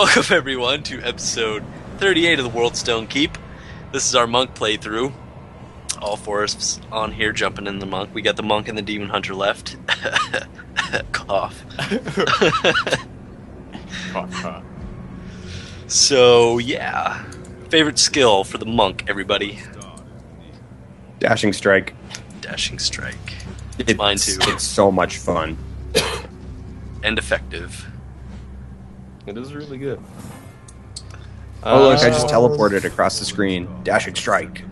Welcome everyone to episode 38 of the World Stone Keep. This is our monk playthrough. All four of us on here jumping in the monk. We got the monk and the demon hunter left. Cough. So yeah, favorite skill for the monk, everybody. Dashing strike. Dashing strike. Mine too. It's so much fun. And effective. It is really good. Oh look, I just teleported across the screen. Dashing strike.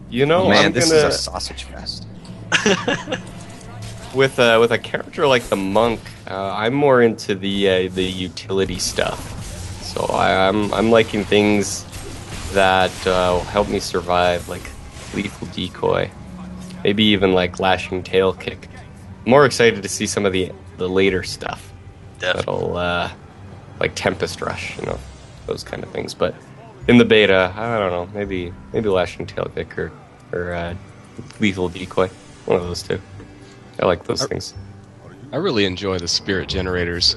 You know, man, this is a sausage fest. With a character like the monk, I'm more into the utility stuff. So I'm liking things that will help me survive, like lethal decoy, maybe even like lashing tail kick. I'm more excited to see some of the later stuff. Definitely. That'll like Tempest Rush, you know, those kind of things. But in the beta, I don't know, maybe lashing tail kick or lethal decoy, one of those two. I like those things. I really enjoy the spirit generators,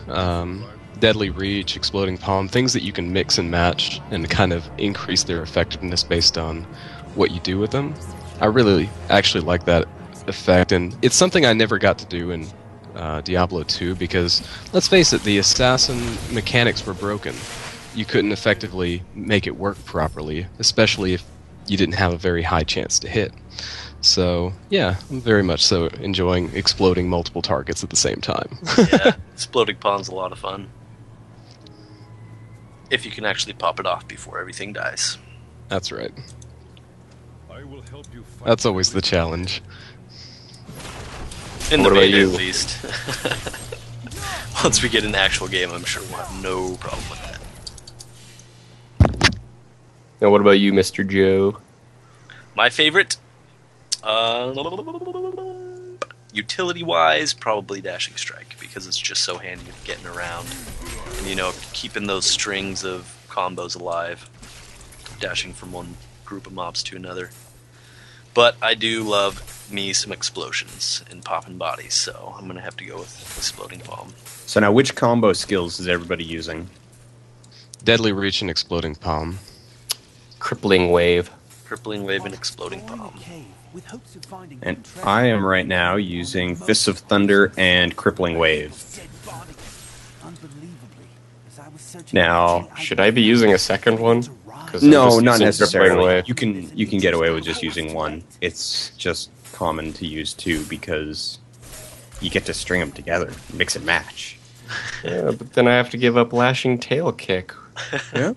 deadly reach, exploding palm, things that you can mix and match and kind of increase their effectiveness based on what you do with them. I really actually like that effect, and it's something I never got to do in Diablo 2 because, let's face it, the assassin mechanics were broken. You couldn't effectively make it work properly, especially if you didn't have a very high chance to hit. So, yeah, I'm very much so enjoying exploding multiple targets at the same time. Yeah, exploding palm's a lot of fun. If you can actually pop it off before everything dies. That's right. That's always the challenge. In the What about beta, you? at least. Once we get an actual game, I'm sure we'll have no problem with that. Now, what about you, Mr. Joe? My favorite, utility-wise, probably Dashing Strike, because it's just so handy with getting around. And, you know, keeping those strings of combos alive. Dashing from one group of mobs to another. But I do love me some explosions and popping bodies, so I'm going to have to go with Exploding Palm. So now, which combo skills is everybody using? Deadly reach and exploding palm. Crippling wave. Crippling Wave and Exploding Palm. And I am right now using Fists of Thunder and Crippling Wave. Now, Should I be using a second one? 'Cause I'm no, just not using necessarily. crippling wave. You can get away with just using one. It's just common to use two because you get to string them together, mix and match. Yeah, but then I have to give up lashing tail kick. Yeah.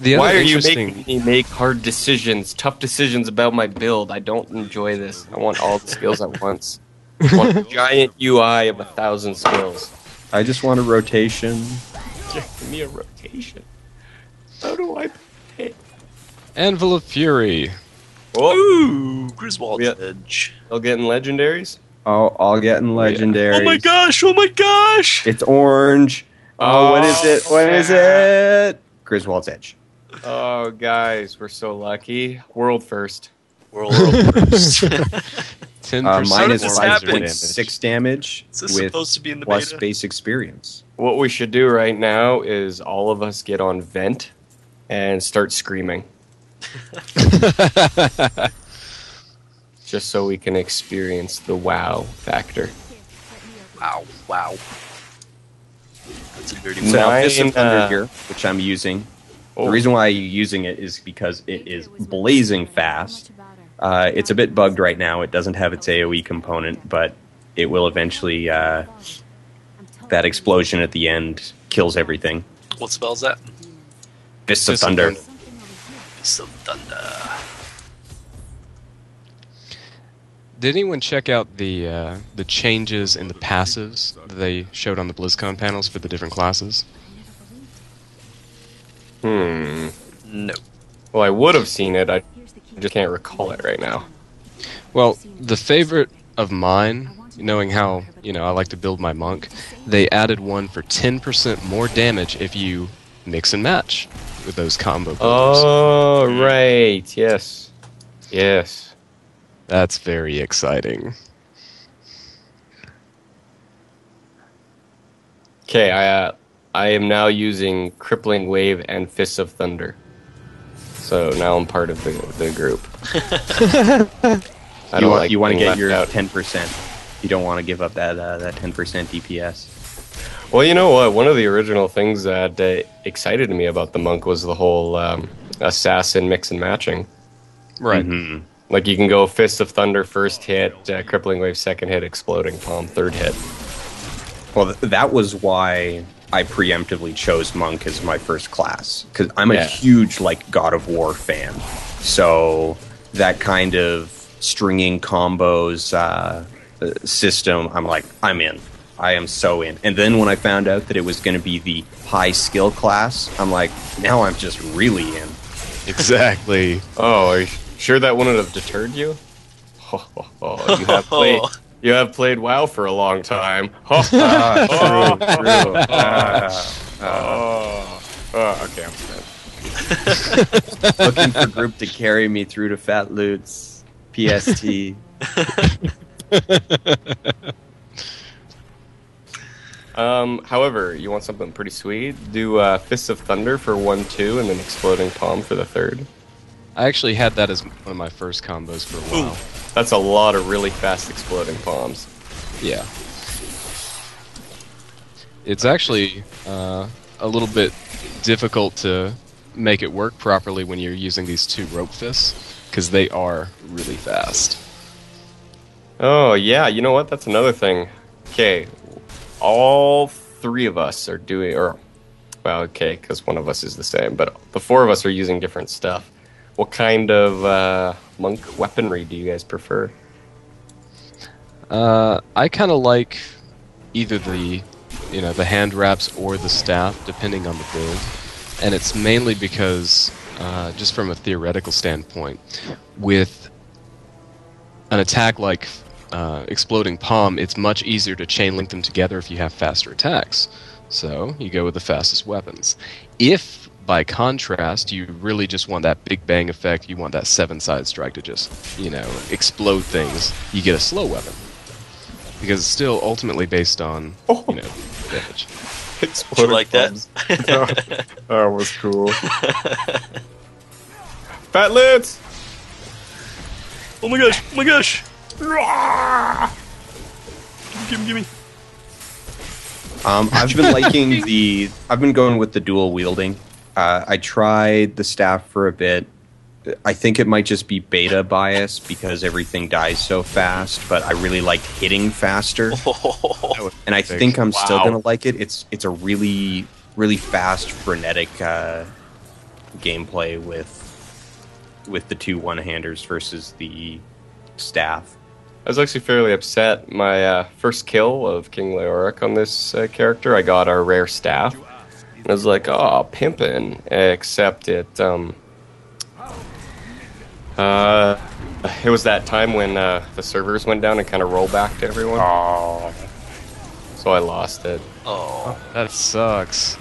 The Why other are you interesting... making me make hard decisions, tough decisions about my build? I don't enjoy this. I want all the skills at once. I want a giant UI of 1,000 skills. I just want a rotation. Give me a rotation. How do I pick? Anvil of Fury. Oh, Ooh, Griswold's Yeah. Edge. I'll get in legendaries. Oh, I'll get in legendary. Oh my gosh, oh my gosh! It's orange. Oh, what is it? What is it? Griswold's Edge. Oh, guys, we're so lucky. World first. World first. 10% How Mine does is this happen? 5.6 damage Is this with supposed to be in the plus beta? base experience. What we should do right now is all of us get on vent and start screaming. Just so we can experience the wow factor. Wow, wow. That's a dirty So now Mine, Fists of Thunder here, which I'm using. Oh. The reason why I'm using it is because it is blazing fast. It's a bit bugged right now. It doesn't have its AoE component, but it will eventually. That explosion at the end kills everything. What spell is that? Fists of Fists of Thunder. Thunder. Fist of Thunder. Did anyone check out the changes in the passives that they showed on the BlizzCon panels for the different classes? Hmm. No. Well, I would have seen it. I just can't recall it right now. Well, the favorite of mine, knowing how, I like to build my monk, they added one for 10% more damage if you mix and match with those combo builders. Oh, right. Yes. Yes. That's very exciting. Okay, I am now using Crippling Wave and Fists of Thunder. So now I'm part of the group. You want to get your out. 10%. You don't want to give up that 10% DPS. Well, you know what? One of the original things that excited me about the monk was the whole assassin mix and matching. Right. Mm-hmm. Like you can go Fist of Thunder first hit, Crippling Wave second hit, Exploding Palm third hit. Well, that was why I preemptively chose Monk as my first class, because I'm a huge God of War fan. So that kind of stringing combos system, I'm in. I am so in. And then when I found out that it was going to be the high skill class, I'm like, now I'm just really in. Exactly. Oh, are you sure that wouldn't have deterred you? You have played WoW for a long time. True. Okay, I'm spent. Looking for group to carry me through to Fat Loots, PST. However, you want something pretty sweet? Do Fists of Thunder for 1-2 and then Exploding Palm for the third. I actually had that as one of my first combos for a while. That's a lot of really fast Exploding Palms. Yeah. It's actually a little bit difficult to make it work properly when you're using these two rope fists, because they are really fast. Oh, yeah, you know what? That's another thing. Okay, all three of us are doing, because one of us is the same, but the four of us are using different stuff. What kind of monk weaponry do you guys prefer? I kind of like either the hand wraps or the staff, depending on the build. And it's mainly because, just from a theoretical standpoint, with an attack like Exploding Palm, it's much easier to chain link them together if you have faster attacks. So you go with the fastest weapons. If, by contrast, you really just want that big bang effect, you want that 7-side strike to just, explode things, you get a slow weapon. Because it's still ultimately based on, damage. Did you like that? That was cool. Fat Lids! Oh my gosh! Oh my gosh! Gimme! I've been liking I've been going with the dual wielding. I tried the staff for a bit. I think it might just be beta bias because everything dies so fast, but I really liked hitting faster. And I think I'm still going to like it. It's a really, really fast, frenetic gameplay with the two one-handers versus the staff. I was actually fairly upset. My first kill of King Leoric on this character, I got our rare staff. And I was like, oh, pimpin'. Except it was that time when the servers went down and kind of rolled back to everyone. Oh. So I lost it. Oh, that sucks.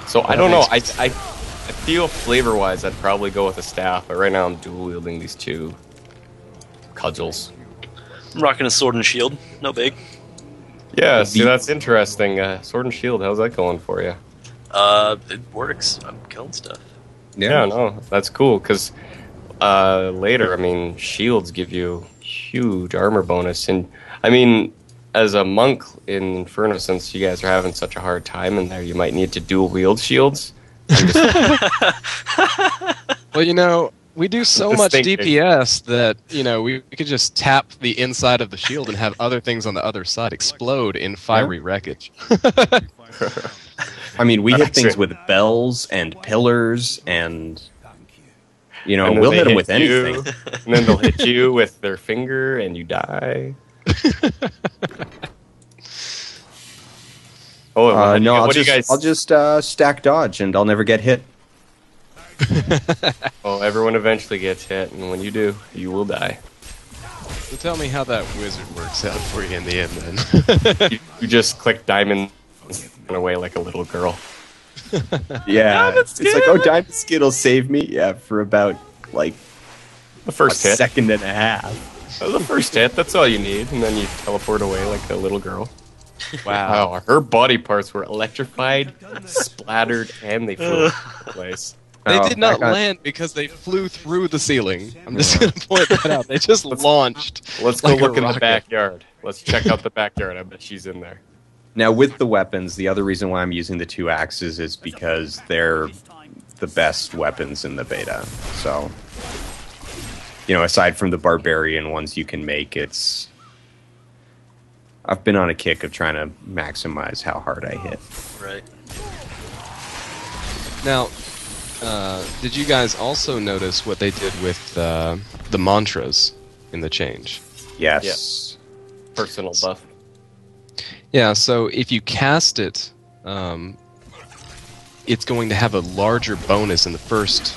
So I don't know. I feel flavor-wise I'd probably go with a staff, but right now I'm dual-wielding these two cudgels. I'm rocking a sword and shield. No big. Yeah, see, that's interesting. Sword and shield, how's that going for you? It works. I'm killing stuff. Yeah, no, that's cool, because later, shields give you huge armor bonus, and, as a monk in Inferno, since you guys are having such a hard time in there, you might need to dual-wield shields. Well, we do so much DPS that, we could just tap the inside of the shield and have other things on the other side explode in fiery wreckage. We hit things with bells and pillars and, we'll hit them with anything. And then they'll hit you with their finger and you die. I'll just stack dodge and I'll never get hit. Well, everyone eventually gets hit, and when you do, you will die. So tell me how that wizard works out for you in the end, then. you just click diamond and run away like a little girl. Yeah, it's like, oh, Diamond Skid will save me. Yeah, for about the first hit, second and a half. The first hit, that's all you need, and then you teleport away like a little girl. Wow. Oh, her body parts were electrified, splattered, and they flew into place. They Oh, did not back on- land because they flew through the ceiling. I'm just going to point that out. They just launched. Let's go like a look in the rocket. backyard. Let's check out the backyard. I bet she's in there. Now, with the weapons, the other reason why I'm using the 2 axes is because they're the best weapons in the beta. So, aside from the barbarian ones you can make, I've been on a kick of trying to maximize how hard I hit. Right. Now, did you guys also notice what they did with the mantras in the change? Yes. Personal buff. Yeah, so if you cast it, it's going to have a larger bonus in the first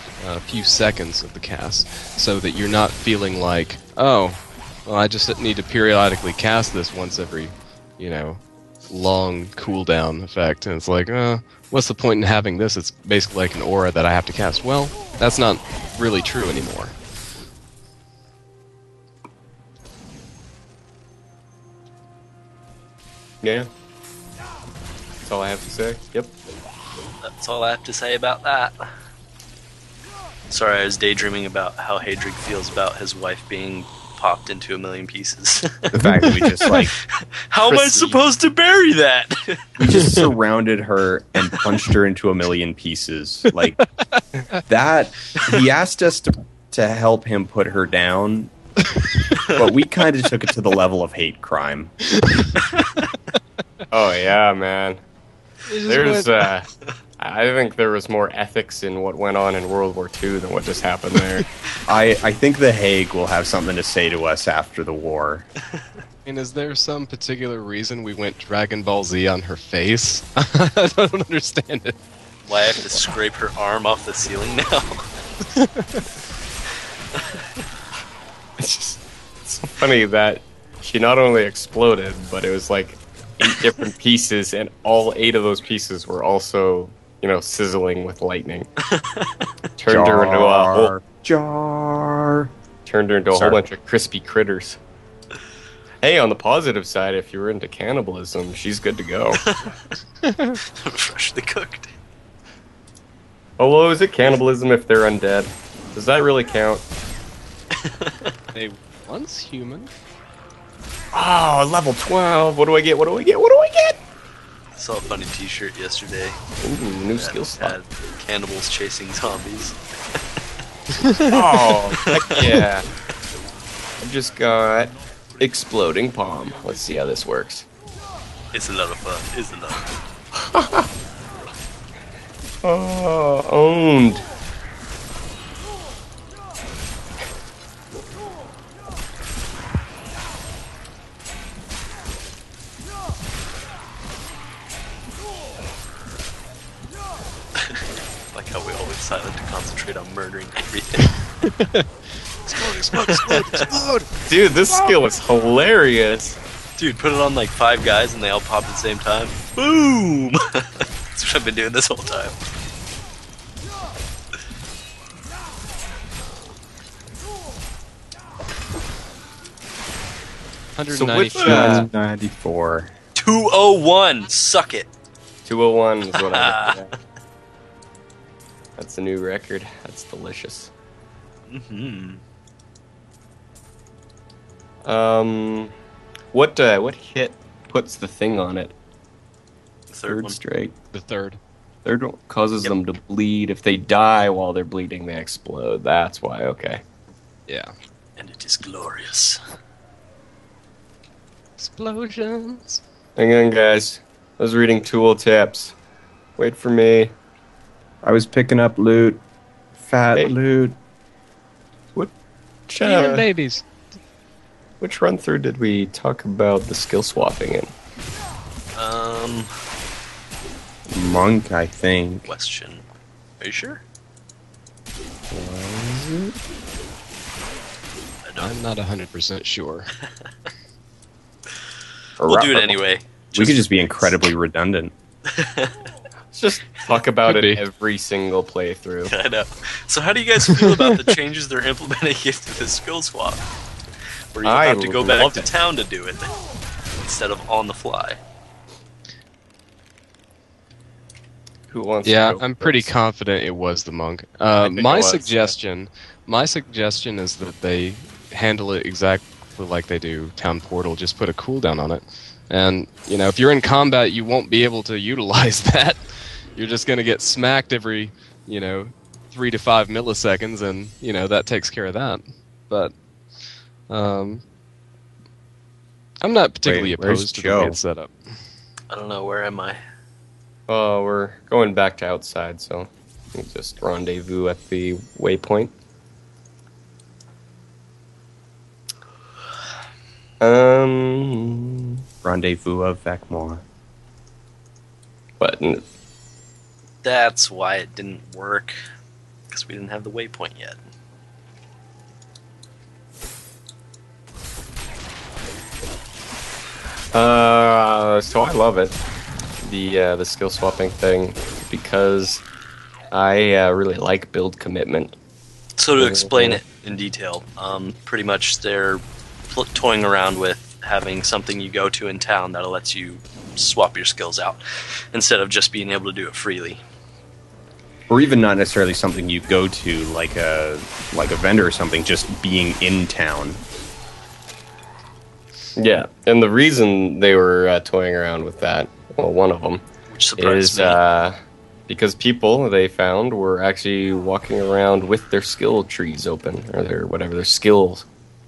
few seconds of the cast, so that you're not feeling like, oh, well, I just need to periodically cast this once every, long cooldown effect. And it's like, what's the point in having this? It's basically like an aura that I have to cast. Well, that's not really true anymore. Yeah. That's all I have to say. Yep. That's all I have to say about that. Sorry, I was daydreaming about how Hadrig feels about his wife being popped into a million pieces. The fact that we just, How am I Chrissy. supposed to bury that? we just surrounded her and punched her into a million pieces. Like, that, he asked us to help him put her down, but we kind of took it to the level of hate crime. Oh, yeah, man. There's I think there was more ethics in what went on in World War II than what just happened there. I think The Hague will have something to say to us after the war. And is there some particular reason we went Dragon Ball Z on her face? I don't understand it. Why I have to scrape her arm off the ceiling now? It's so funny that she not only exploded, but it was like 8 different pieces, and all 8 of those pieces were also, sizzling with lightning. Turned her into a whole Sorry. bunch of crispy critters. Hey, on the positive side, if you're into cannibalism, she's good to go. Freshly cooked. Although, is it cannibalism if they're undead? Does that really count? They once human. Oh, level 12. What do I get? What do I get? What do I get? I saw a funny t-shirt yesterday. Ooh, new that skill slot. had cannibals chasing zombies. Oh, heck yeah. I just got exploding palm. Let's see how this works. It's a lot of fun, isn't it? Oh, owned. Like how we always silent to concentrate on murdering everything. Explode! Dude, this skill is hilarious. Dude, put it on like 5 guys and they all pop at the same time. Boom! That's what I've been doing this whole time. So which, 94. 201! Suck it! 201 is what I have. That's a new record. That's delicious. Mm-hmm. What hit puts the thing on it? Third one. strike. The third. Third one causes them to bleed. If they die while they're bleeding, they explode. That's why. Okay. Yeah. And it is glorious. Explosions. Hang on, guys. I was reading tool tips. Wait for me. I was picking up loot. Fat Hey. loot. Human babies. Which run through did we talk about the skill swapping in? Monk, I think. Question. Are you sure? I don't. I'm not 100% sure. We'll do it anyway. We could just be incredibly redundant. Let's just talk about Could it be. every single playthrough. I know. So how do you guys feel about the changes they're implementing into the skill swap? Where you I have to go back love to it. town to do it instead of on the fly. Who wants? Yeah, to go I'm pretty first? confident it was the monk. think it My was, suggestion is that they handle it exactly like they do Town Portal. Just put a cooldown on it, and if you're in combat, you won't be able to utilize that. You're just going to get smacked every 3 to 5 milliseconds, and that takes care of that. But I'm not particularly Wait, where's opposed to the way Joe? it's set up. I don't know, where am I? Oh, we're going back to outside, so we'll just rendezvous at the waypoint. Rendezvous of Vecmore. But That's why it didn't work, because we didn't have the waypoint yet. so I love it, the skill swapping thing, because I really like build commitment. So to explain it in detail, pretty much they're toying around with having something you go to in town that lets you swap your skills out, instead of just being able to do it freely. Or even not necessarily something you go to, like a vendor or something, just being in town. Yeah, and the reason they were toying around with that, well, one of them, Which surprised is me. because people they found were actually walking around with their skill trees open, or their skill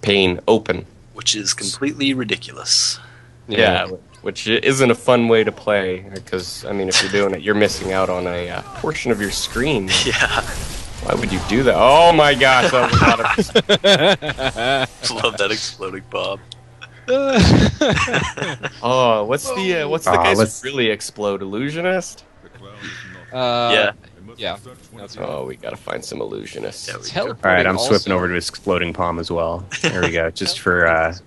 pane open. Which is completely ridiculous. Yeah, which isn't a fun way to play, because, I mean, if you're doing it, you're missing out on a portion of your screen. Yeah. Why would you do that? Oh my gosh, that was a lot of... Love that exploding bomb. Oh, what's the guys let's- who really explode? Illusionist? Yeah. Yeah. That's right. Oh, we gotta find some illusionists. Yeah, we go. All right, I'm also slipping over to Exploding Palm as well. There we go, just for as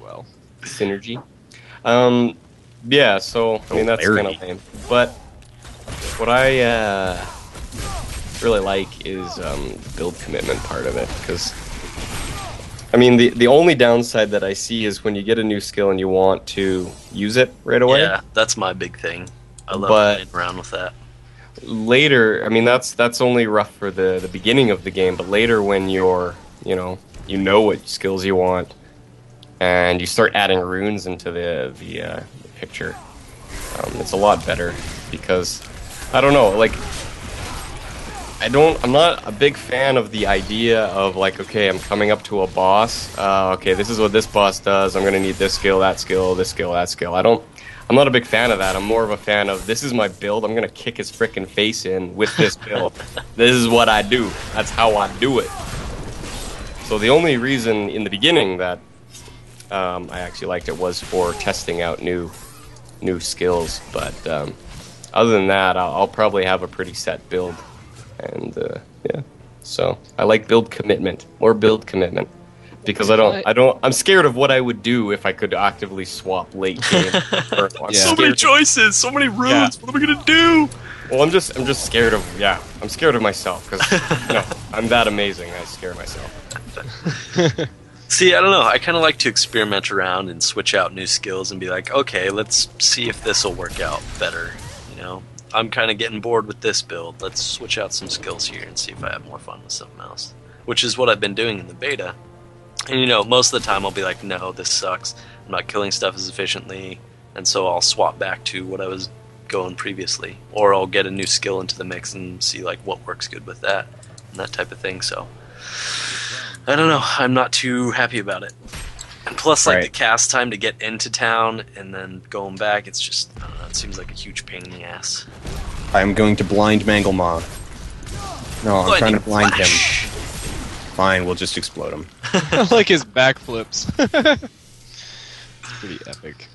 well. Synergy. Yeah, so, I mean, that's kind of lame. But what I really like is build commitment part of it, because, I mean, the only downside that I see is when you get a new skill and you want to use it right away. Yeah, that's my big thing. I love But- playing around with that. Later, I mean, that's only rough for the beginning of the game, but later when you're, you know what skills you want, and you start adding runes into the picture, it's a lot better, because, I don't know, like, I'm not a big fan of the idea of, like, okay, I'm coming up to a boss, okay, this is what this boss does, I'm gonna need this skill, that skill, this skill, that skill. I'm not a big fan of that. I'm more of a fan of, this is my build, I'm gonna kick his frickin' face in with this build. This is what I do. That's how I do it. So the only reason in the beginning that I actually liked it was for testing out new skills, but other than that, I'll probably have a pretty set build. And yeah, so I like build commitment, more build commitment. Because I'm scared of what I would do if I could actively swap late game. I'm So many scared- choices, so many runes. Yeah. What am I gonna do? Well, I'm just scared of I'm scared of myself, because I'm that amazing. I scare myself. See, I don't know. I kind of like to experiment around and switch out new skills and be like, okay, let's see if this will work out better. I'm kind of getting bored with this build. Let's switch out some skills here and see if I have more fun with something else. Which is what I've been doing in the beta. And most of the time I'll be like, no, this sucks. I'm not killing stuff as efficiently, and so I'll swap back to what I was going previously. Or I'll get a new skill into the mix and see like what works good with that, and that type of thing. So I don't know, I'm not too happy about it. And plus, like, Right. the cast time to get into town and then going back, it's just, I don't know, it seems like a huge pain in the ass. I'm going to blind Mangle Maw. No, I'm trying to blind him. Flash. Fine, we'll just explode him. I like his backflips. It's pretty epic.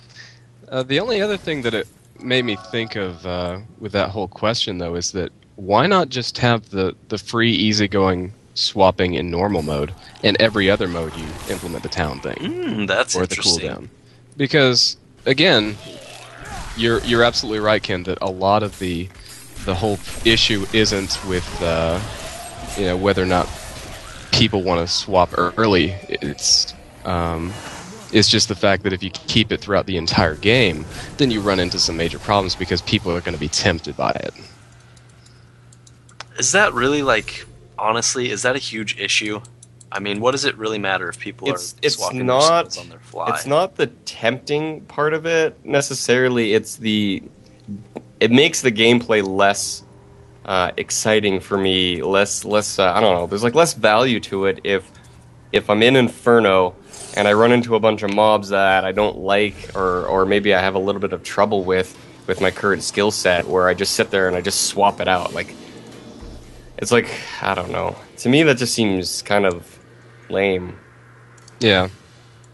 The only other thing that it made me think of with that whole question, though, is that why not just have the free, easygoing swapping in normal mode, and every other mode you implement the town thing, That's or the interesting. cooldown? Because, again, you're absolutely right, Ken, that a lot of the whole issue isn't with whether or not people want to swap early. It's just the fact that if you keep it throughout the entire game, then you run into some major problems because people are going to be tempted by it. Is that really like, honestly, is that a huge issue? I mean, what does it really matter if people are swapping their skills on their fly? It's not the tempting part of it necessarily. It makes the gameplay less exciting for me. Less. I don't know. There's like less value to it if I'm in Inferno and I run into a bunch of mobs that I don't like, or maybe I have a little bit of trouble with my current skill set, where I just sit there and I just swap it out. Like, it's like, I don't know. To me, that just seems kind of lame. Yeah.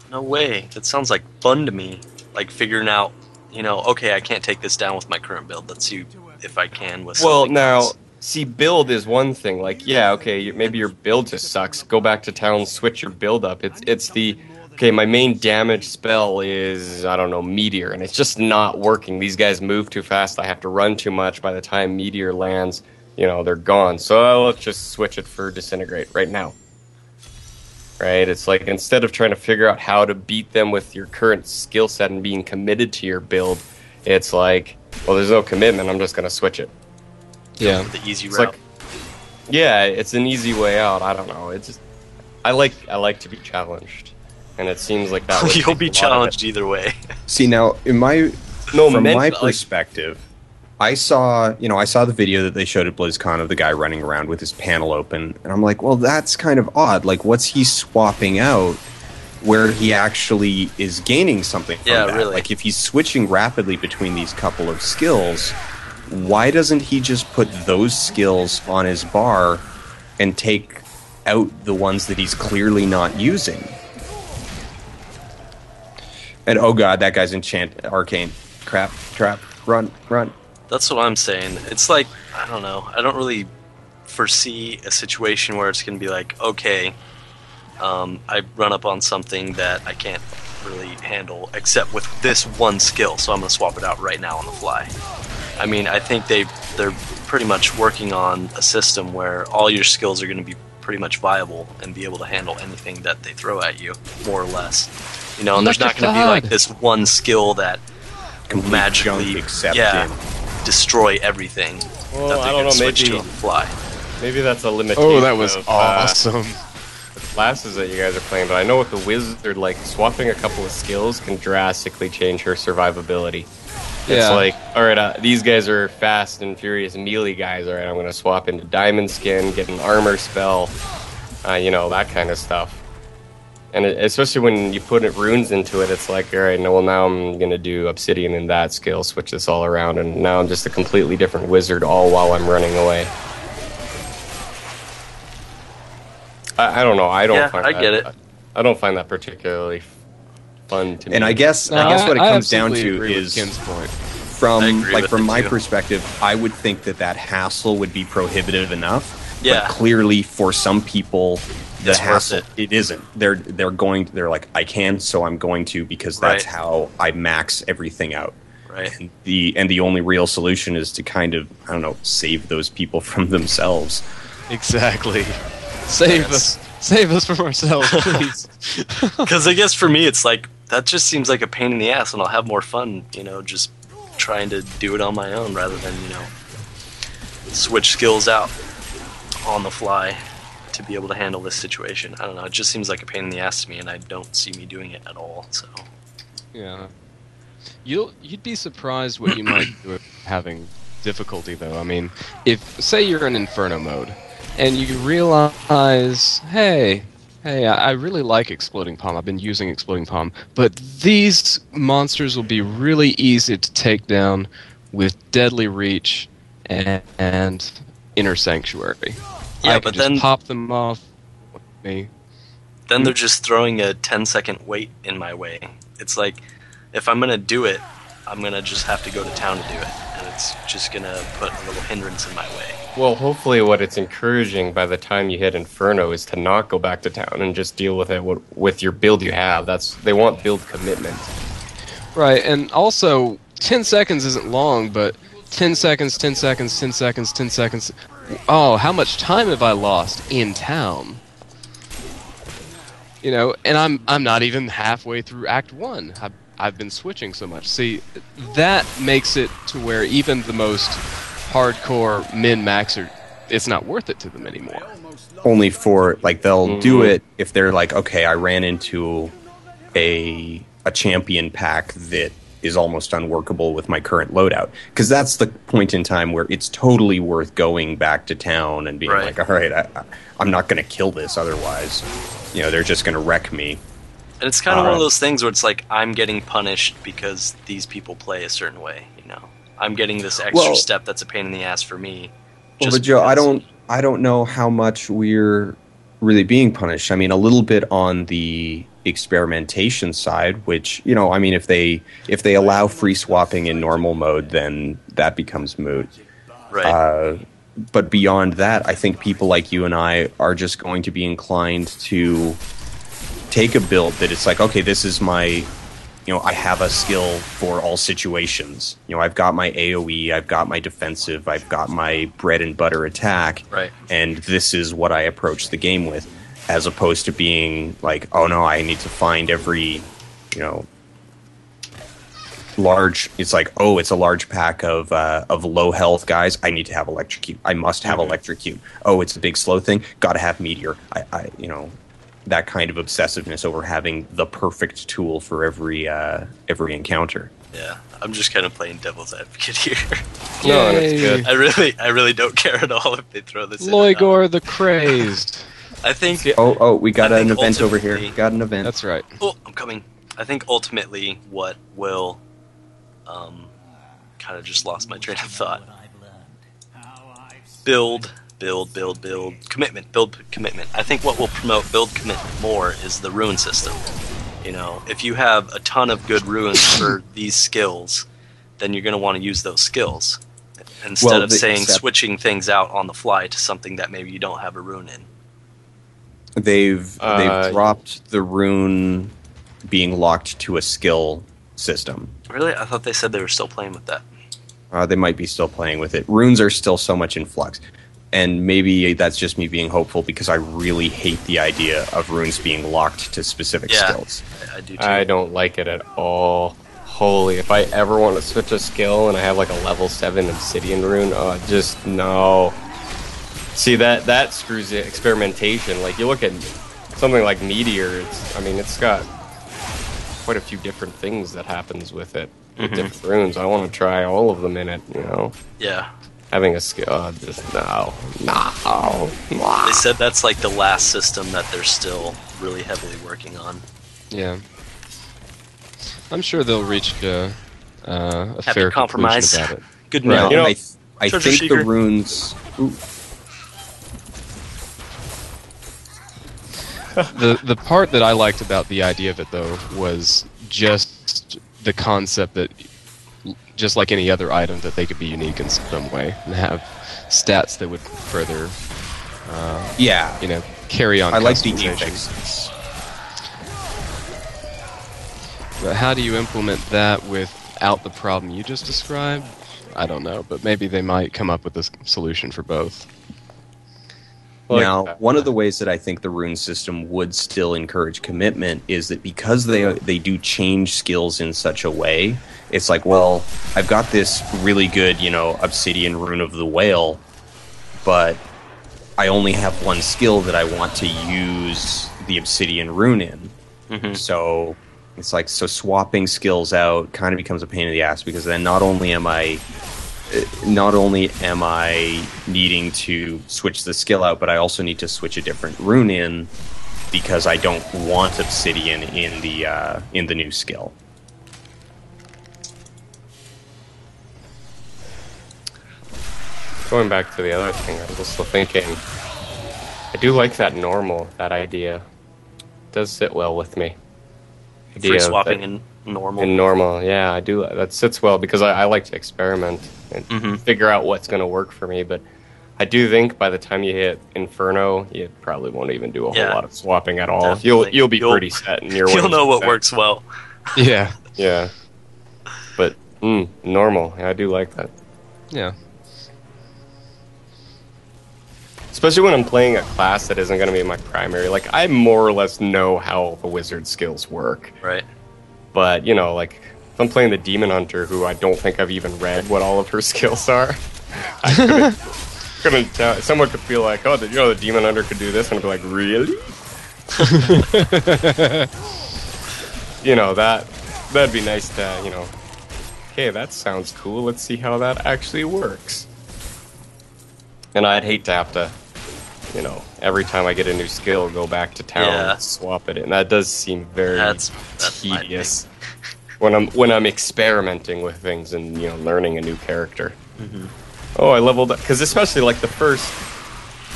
No way. That sounds like fun to me. Like figuring out, okay, I can't take this down with my current build. Let's see if I can with something else. See, build is one thing. Like, yeah, okay, maybe your build just sucks. Go back to town, switch your build up. It's the, okay, my main damage spell is, I don't know, Meteor, and it's just not working. These guys move too fast. I have to run too much. By the time Meteor lands, they're gone. So let's just switch it for Disintegrate right now. Right? It's like, instead of trying to figure out how to beat them with your current skill set and being committed to your build, it's like, well, there's no commitment. I'm just going to switch it. Yeah. The easy It's route. like, yeah, it's an easy way out. I don't know. It's just, I like to be challenged, and it seems like that. would You'll take be a lot of challenged it. either way. See, now, from my like- perspective, I saw the video that they showed at BlizzCon of the guy running around with his panel open, and I'm like, well, that's kind of odd. Like, what's he swapping out where he actually is gaining something from Yeah, that? really. Like, if he's switching rapidly between these couple of skills, why doesn't he just put those skills on his bar and take out the ones that he's clearly not using? And oh god, that guy's arcane. Crap, trap, run. That's what I'm saying. It's like, I don't know. I don't really foresee a situation where it's going to be like, okay, I run up on something that I can't really handle except with this one skill, so I'm going to swap it out right now on the fly. I mean, I think they're pretty much working on a system where all your skills are going to be pretty much viable and be able to handle anything that they throw at you, more or less. And there's not going to be like this one skill that Complete magically junk accepted. destroy everything Well, that I they're don't going to know, switch to maybe- on the fly. Maybe that's a limitation. Oh, that was of, awesome. the classes that you guys are playing, but I know with the wizard, like, swapping a couple of skills can drastically change her survivability. It's Yeah. like, alright, these guys are fast and furious melee guys, alright, I'm gonna swap into diamond skin, get an armor spell, that kind of stuff. And especially when you put runes into it, it's like, alright, now I'm gonna do obsidian in that skill, switch this all around, and now I'm just a completely different wizard all while I'm running away. I don't know. I get it. I don't find that particularly fun to me. And I guess No, what it I comes down absolutely to agree with is Ken's point. I agree with from it, my too. perspective, I would think that hassle would be prohibitive enough. Yeah. But clearly, for some people, the It's worth hassle it. it isn't. They're like, I can, so I'm going to, because that's Right. how I max everything out. Right. And the only real solution is to kind of, I don't know, save those people from themselves. Exactly. Save us. Save us from ourselves, please. Because I guess for me, it's like, that just seems like a pain in the ass, and I'll have more fun, just trying to do it on my own rather than, switch skills out on the fly to be able to handle this situation. I don't know, it just seems like a pain in the ass to me, and I don't see me doing it at all, so. Yeah. You'd be surprised what you might do with having difficulty, though. I mean, if, say you're in Inferno mode, and you realize, hey, I really like Exploding Palm. I've been using Exploding Palm, but these monsters will be really easy to take down with Deadly Reach and Inner Sanctuary. Yeah, I but can just then- pop them off with me. Then they're just throwing a 10-second wait in my way. It's like, if I'm gonna do it, I'm gonna just have to go to town to do it, and it's just gonna put a little hindrance in my way. Well, hopefully what it's encouraging by the time you hit Inferno is to not go back to town and just deal with it with your build you have. They want build commitment. Right, and also, 10 seconds isn't long, but 10 seconds, 10 seconds, 10 seconds, 10 seconds. Oh, how much time have I lost in town? And I'm not even halfway through Act 1. I've been switching so much. See, that makes it to where even the most hardcore min-maxer it's not worth it to them anymore. Only for, like, they'll do it if they're like, okay, I ran into a champion pack that is almost unworkable with my current loadout. Because that's the point in time where it's totally worth going back to town and being like, all right, I'm not going to kill this otherwise. You know, they're just going to wreck me. And it's kind of one of those things where it's like, I'm getting punished because these people play a certain way, you know. I'm getting this extra step that's a pain in the ass for me. Well, but Joe, I don't know how much we're really being punished. I mean, a little bit on the experimentation side, which, you know, I mean, if they allow free swapping in normal mode, then that becomes moot. Right. But beyond that, I think people like you and I are just going to be inclined to take a build that it's like, okay, this is my, you know, I have a skill for all situations. You know, I've got my AoE, I've got my defensive, I've got my bread and butter attack, right? And this is what I approach the game with, as opposed to being like, oh no, I need to find every, you know, large. It's like, oh, it's a large pack of low health guys. I need to have electrocute. I must have electrocute. Oh, it's a big slow thing. Got to have meteor. I you know. That kind of obsessiveness over having the perfect tool for every encounter. Yeah, I'm just kind of playing devil's advocate here. No, that's good. I really don't care at all if they throw this Loigor the Crazed. I think... we got an event over here. Got an event. That's right. Oh, I'm coming. I think ultimately what will... kind of just lost my train of thought. Build commitment. I think what will promote build commitment more is the rune system. You know, if you have a ton of good runes for these skills, then you're going to want to use those skills instead of switching things out on the fly to something that maybe you don't have a rune in. They've dropped the rune being locked to a skill system. Really? I thought they said they were still playing with that. They might be still playing with it. Runes are still so much in flux. And maybe that's just me being hopeful because I really hate the idea of runes being locked to specific skills. I do too. I don't like it at all. Holy, if I ever want to switch a skill and I have like a level 7 obsidian rune, just no. See, that screws the experimentation. Like, you look at something like Meteor, it's got quite a few different things that happens with it. With different runes. I want to try all of them in it, you know? Yeah. Having a skill, just no. They said that's like the last system that they're still really heavily working on. Yeah. I'm sure they'll reach a fair compromise conclusion about it. Good enough. You know, I think the runes... The part that I liked about the idea of it, though, was just the concept that, just like any other item, that they could be unique in some way and have stats that would further, carry on. I like the customization. defenses. But how do you implement that without the problem you just described? I don't know, but maybe they might come up with a solution for both. Now, one of the ways that I think the rune system would still encourage commitment is that because they do change skills in such a way, it's like, well, I've got this really good, obsidian rune of the whale, but I only have one skill that I want to use the obsidian rune in. Mm-hmm. So it's like, swapping skills out kind of becomes a pain in the ass, because then not only am I needing to switch the skill out, but I also need to switch a different rune in because I don't want obsidian in the new skill. Going back to the other thing, I was also thinking, I do like that idea. It does sit well with me. Free swapping in normal. In normal, yeah, I do. That sits well because I like to experiment and figure out what's going to work for me. But I do think by the time you hit Inferno, you probably won't even do a whole lot of swapping at all. Definitely. You'll be pretty set in your way. You'll know what works well. Yeah. Yeah. But normal, I do like that. Yeah. Especially when I'm playing a class that isn't going to be my primary. Like, I more or less know how the wizard skills work. Right. But, if I'm playing the Demon Hunter, who I don't think I've even read what all of her skills are, couldn't tell. Someone could feel like, oh, did you know the Demon Hunter could do this? And I'd be like, really? You know, that'd be nice to, you know, okay, that sounds cool. Let's see how that actually works. And I'd hate to have to, you know, every time I get a new skill, go back to town and swap it in. That does seem very That's tedious when I'm experimenting with things and, you know, learning a new character. Mm-hmm. Oh, I leveled up because especially like the first,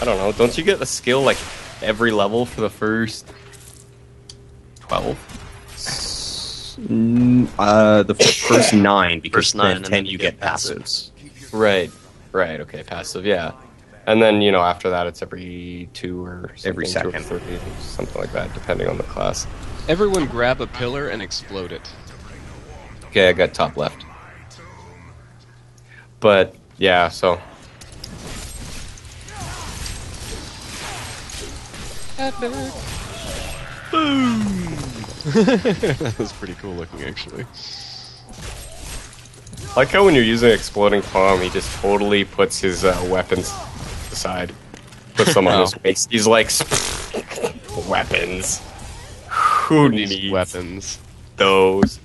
I don't know, don't you get a skill like every level for the first 12? The first 9, because First 9, then 10 you get passives. Right, okay, passive, yeah. And then, you know, after that it's every 2 or something, Every 2 or second. 3, something like that, depending on the class. Everyone grab a pillar and explode it. Okay, I got top left. But, yeah, so... That was pretty cool looking, actually. I like how when you're using Exploding Palm, he just totally puts his weapons aside. Puts them on his waist. He's like, weapons. Who These needs weapons. those?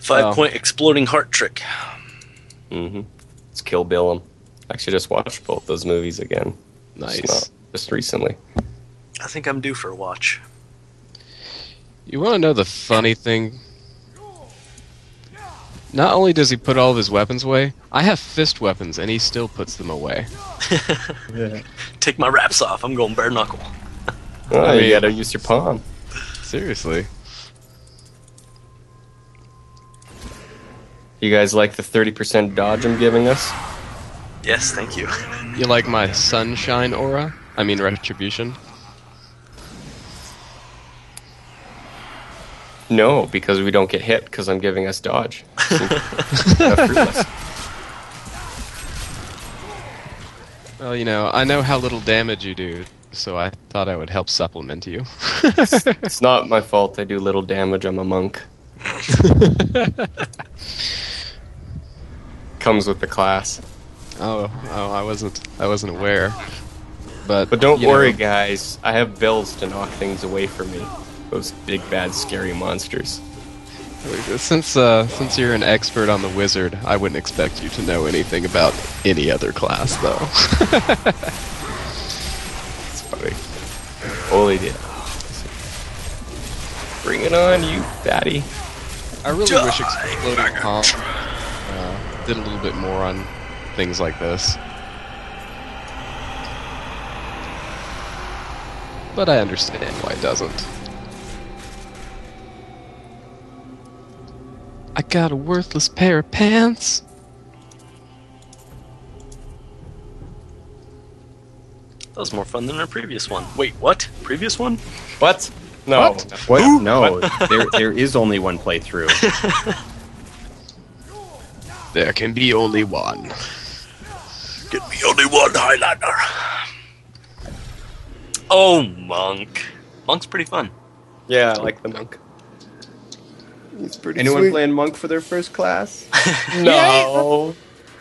5-point exploding heart trick. Mm-hmm. Let's Kill Bill him. Actually, just watched both those movies again. Nice. Just recently. I think I'm due for a watch. You want to know the funny thing? Not only does he put all of his weapons away, I have fist weapons, and he still puts them away. Take my wraps off. I'm going bare knuckle. Oh, I you mean- gotta use your palm. Seriously. You guys like the 30% dodge I'm giving us? Yes, thank you. You like my sunshine aura? I mean retribution? No, because we don't get hit, because I'm giving us dodge. Fruitless. Well, you know, I know how little damage you do, so I thought I would help supplement you. It's not my fault I do little damage, I'm a monk. Comes with the class. Oh, I wasn't aware. But But don't you worry, know, guys. I have bills to knock things away from me. Those big, bad, scary monsters. Since you're an expert on the wizard, I wouldn't expect you to know anything about any other class, though. It's funny. Holy dear. Bring it on, you fatty. I really wish Exploding Palm did a little bit more on things like this. But I understand why it doesn't. I got a worthless pair of pants. That was more fun than our previous one. Wait, what? Previous one? What? No. What? What? No, there is only one playthrough. There can be only one. Get me only one Highlander. Oh, Monk. Monk's pretty fun. Yeah, I like the monk. He's pretty Anyone sweet. playing Monk for their first class? No.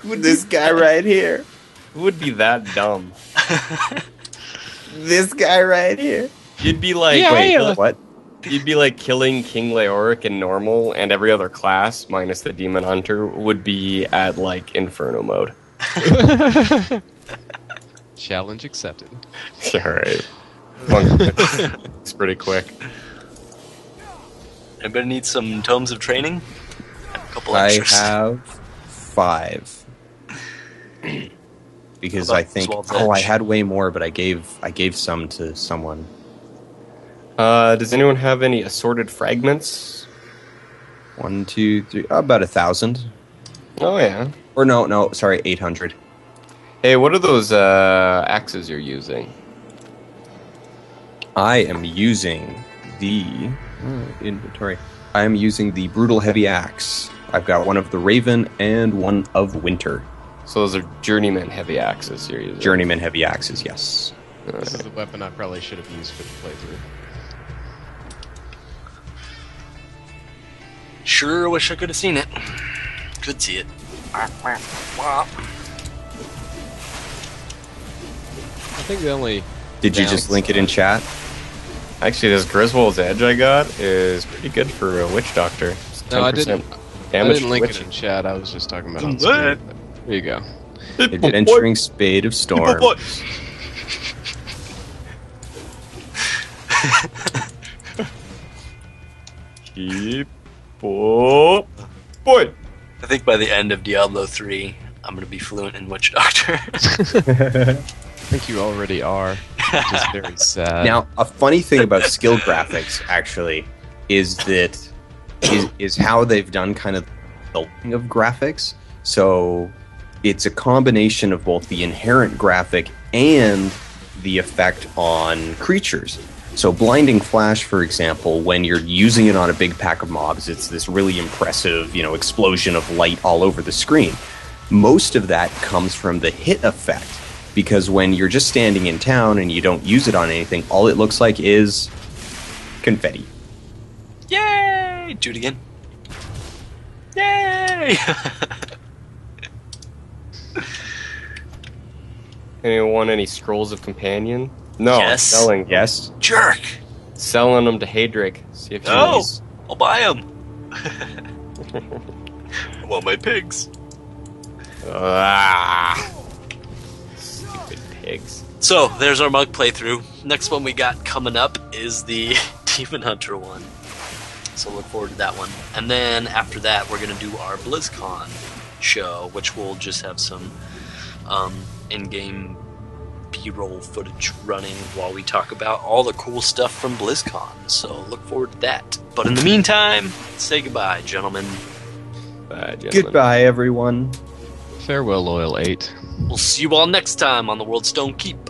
This guy right here. Who would be that dumb? This guy right here. You'd be like, What? You'd be like killing King Leoric in normal, and every other class, minus the Demon Hunter, would be at like Inferno mode. Challenge accepted. Alright. It's pretty quick. Anybody need some tomes of training? A couple I extras. have 5. Because How about I think Oswald's I Edge? had way more, but I gave some to someone. Does anyone have any assorted fragments? 1, 2, 3, about 1,000. Oh yeah. Or no, sorry, 800. Hey, what are those axes you're using? I am using the inventory. I am using the brutal heavy axe. I've got one of the Raven and one of Winter. So those are journeyman heavy axes you're using. Journeyman heavy axes, yes. This is the weapon I probably should have used for the playthrough. Sure wish I could have seen it. Could see it. think the only. Did you just link it in chat? Actually, this Griswold's Edge I got is pretty good for a Witch Doctor. It's 10% No, I didn't. I damage didn't link witch. it in chat. I was just talking about on What? screen. There you go. Adventuring Spade of Storm. Keep boy. I think by the end of Diablo 3, I'm going to be fluent in Witch Doctor. I think you already are. Which is very sad. Now, a funny thing about skill graphics actually is that is how they've done kind of the building of graphics. So it's a combination of both the inherent graphic and the effect on creatures. So Blinding Flash, for example, when you're using it on a big pack of mobs, it's this really impressive, explosion of light all over the screen. Most of that comes from the hit effect, because when you're just standing in town and you don't use it on anything, all it looks like is confetti. Yay! Do it again. Yay! Anyone want any scrolls of companion? No, Yes. selling. Yes? Jerk! Selling them to Hadric. See if you No! can- I'll buy them! I want my pigs. Ah. Stupid pigs. So, there's our mug playthrough. Next one we got coming up is the Demon Hunter one. So look forward to that one. And then after that, we're going to do our BlizzCon show, which will just have some in-game B-roll footage running while we talk about all the cool stuff from BlizzCon. So look forward to that. But in the meantime, say goodbye, gentlemen. Bye, gentlemen. Goodbye, everyone. Farewell, Loyal 8. We'll see you all next time on the World Stone Keep.